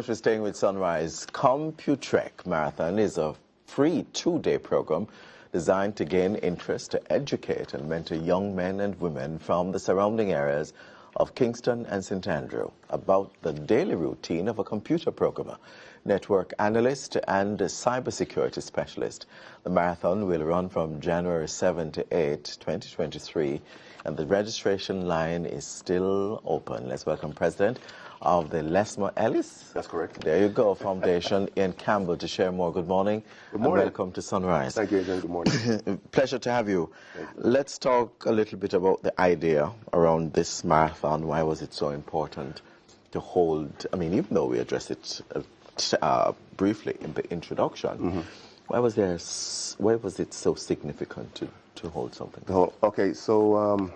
much for staying with Sunrise. CompuTrek Marathon is a free two-day program designed to gain interest, to educate and mentor young men and women from the surrounding areas of Kingston and St. Andrew about the daily routine of a computer programmer, network analyst and a cybersecurity specialist. The marathon will run from January 7 to 8, 2023, and the registration line is still open. Let's welcome President of the Lesmer Ellis. That's correct. There you go, Foundation, Ian Campbell, to share more. Good morning. Good morning. And welcome to Sunrise. Thank you, Adrian. Good morning. Pleasure to have you. You. Let's talk a little bit about the idea around this marathon. Why was it so important to hold? I mean, even though we addressed it briefly in the introduction, why was it so significant to hold something? Okay, so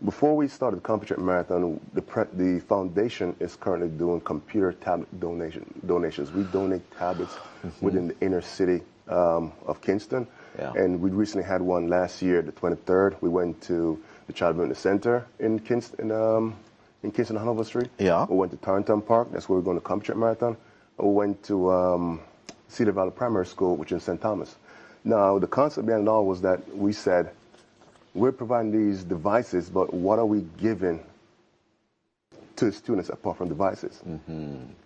before we started the CompuTrek Marathon, the foundation is currently doing computer tablet donations. We donate tablets within the inner city of Kingston, and we recently had one last year, the 23rd. We went to the Child Development Center in Kingston, Hanover Street. Yeah. We went to Tarleton Park. That's where we're going to CompuTrek Marathon. We went to Cedar Valley Primary School, which is in St. Thomas. Now, the concept behind it all was that we said, we're providing these devices, but what are we giving to the students apart from devices?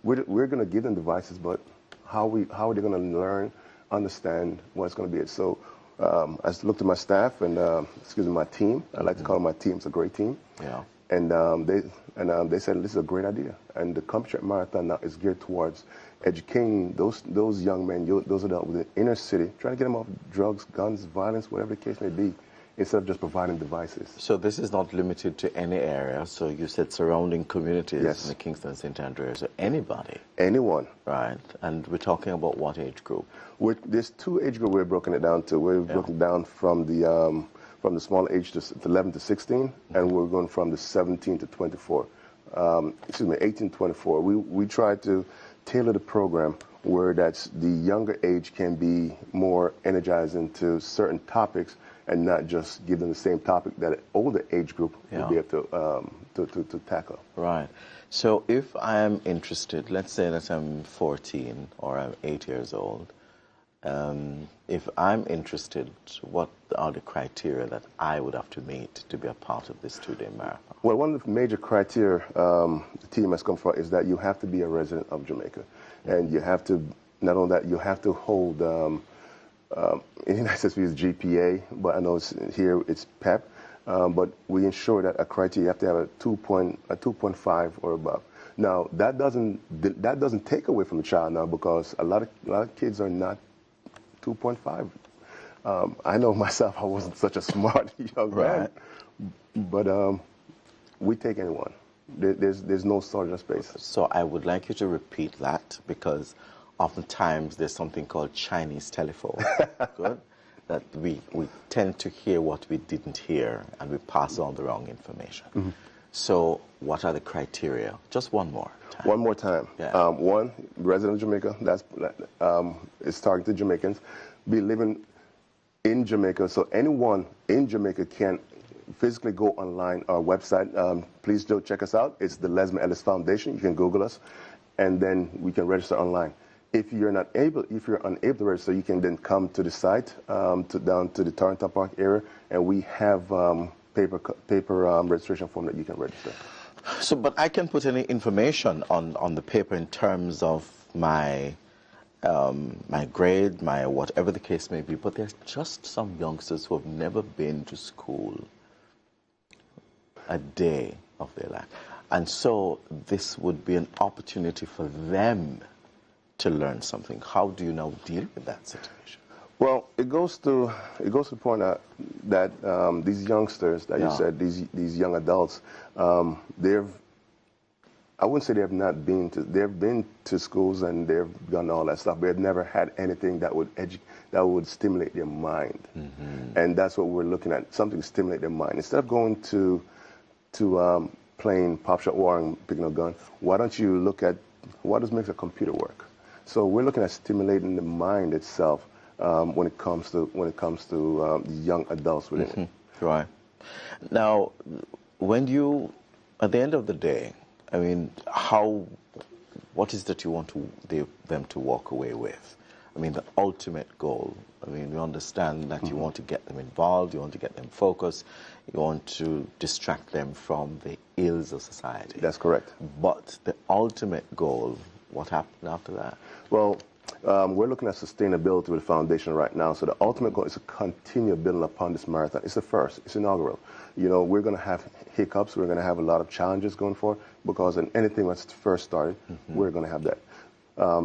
We're going to give them devices, but how are they going to learn, understand what it's going to be? So I looked at my staff and, my team. I like to call my team. It's a great team. Yeah. And they said, this is a great idea. And the CompuTrek Marathon now is geared towards educating those young men, those adults within the inner city, trying to get them off drugs, guns, violence, whatever the case may be, instead of just providing devices. So this is not limited to any area. So you said surrounding communities in the Kingston, St. Andrew area. So anybody? Anyone. Right. And we're talking about what age group? There's two age groups we're broken it down to. We're broken it down from the small age to 11 to 16, and we're going from the 17 to 24. 18 to 24. We try to tailor the program where that's the younger age can be more energized into certain topics and not just give them the same topic that an older age group will be able to tackle. Right. So if I am interested, let's say that I'm 14 or I'm 8 years old, if I'm interested, what are the criteria that I would have to meet to be a part of this two-day marathon? Well, one of the major criteria the team has come for is that you have to be a resident of Jamaica. And you have to, not only that, you have to hold, in the United States we use GPA, but I know here it's PEP. But we ensure that a criteria, you have to have a 2.5 or above. Now, that doesn't take away from the child now, because a lot of kids are not 2.5. I know myself, I wasn't such a smart young man, but we take anyone. There's no shortage of space. So I would like you to repeat that, because oftentimes there's something called Chinese telephone. Good. That we tend to hear what we didn't hear, and we pass on the wrong information. So what are the criteria? Just one more time. One more time. Yeah. One, resident of Jamaica. That's it's targeted Jamaicans. Be living in Jamaica. So anyone in Jamaica can physically go online, our website. Please do check us out. It's the Lesmer Ellis Foundation. You can Google us, and then we can register online. If you're unable to register, you can then come to the site, down to the Tarleton Park area, and we have paper registration form that you can register. So, but I can put any information on the paper in terms of my my grade, my whatever the case may be. But there's just some youngsters who have never been to school a day of their life, and so this would be an opportunity for them to learn something. How do you now deal with that situation? Well, it goes to the point that these youngsters that you said, these young adults, I wouldn't say they've been to schools and they've done all that stuff, but they've never had anything that would stimulate their mind. And that's what we're looking at, something to stimulate their mind. Instead of going to playing Pop Shot War and picking a gun, why don't you look at what makes a computer work? So we're looking at stimulating the mind itself when it comes to young adults within it. Right. Now, when you, at the end of the day, I mean, how what is that you want them to walk away with? I mean, the ultimate goal. I mean, you understand that you want to get them involved, you want to get them focused, you want to distract them from the ills of society. That's correct. But the ultimate goal, what happened after that? Well, we're looking at sustainability with the foundation right now. So the ultimate goal is to continue building upon this marathon. It's the first. It's inaugural. You know, we're going to have hiccups. We're going to have a lot of challenges going forward because in anything that's first started, we're going to have that.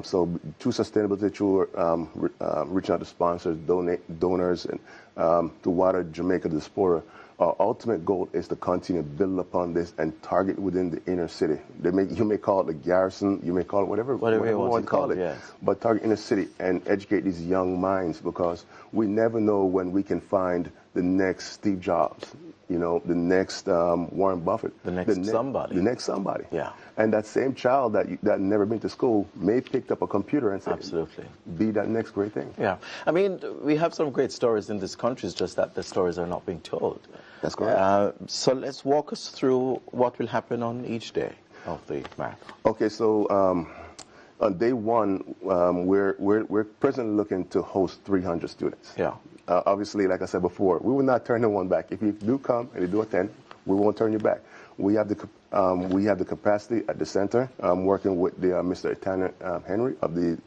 So through sustainability, through reaching out to sponsors, donors, and to wider Jamaica diaspora, our ultimate goal is to continue to build upon this and target within the inner city. You may call it the garrison, you may call it whatever you want to call it. Yes. But target inner city and educate these young minds, because we never know when we can find the next Steve Jobs, you know, the next Warren Buffett. The next somebody. The next somebody. Yeah. And that same child that never been to school may picked up a computer and say, absolutely, be that next great thing. Yeah. I mean, we have some great stories in this country, it's just that the stories are not being told. That's correct. So let's walk us through what will happen on each day of the marathon. Okay, so on day one, we're presently looking to host 300 students. Yeah. Obviously, like I said before, we will not turn no one back. If you do come and you do attend, we won't turn you back. We have the capacity at the center. I'm working with the Mr. Etana Henry of the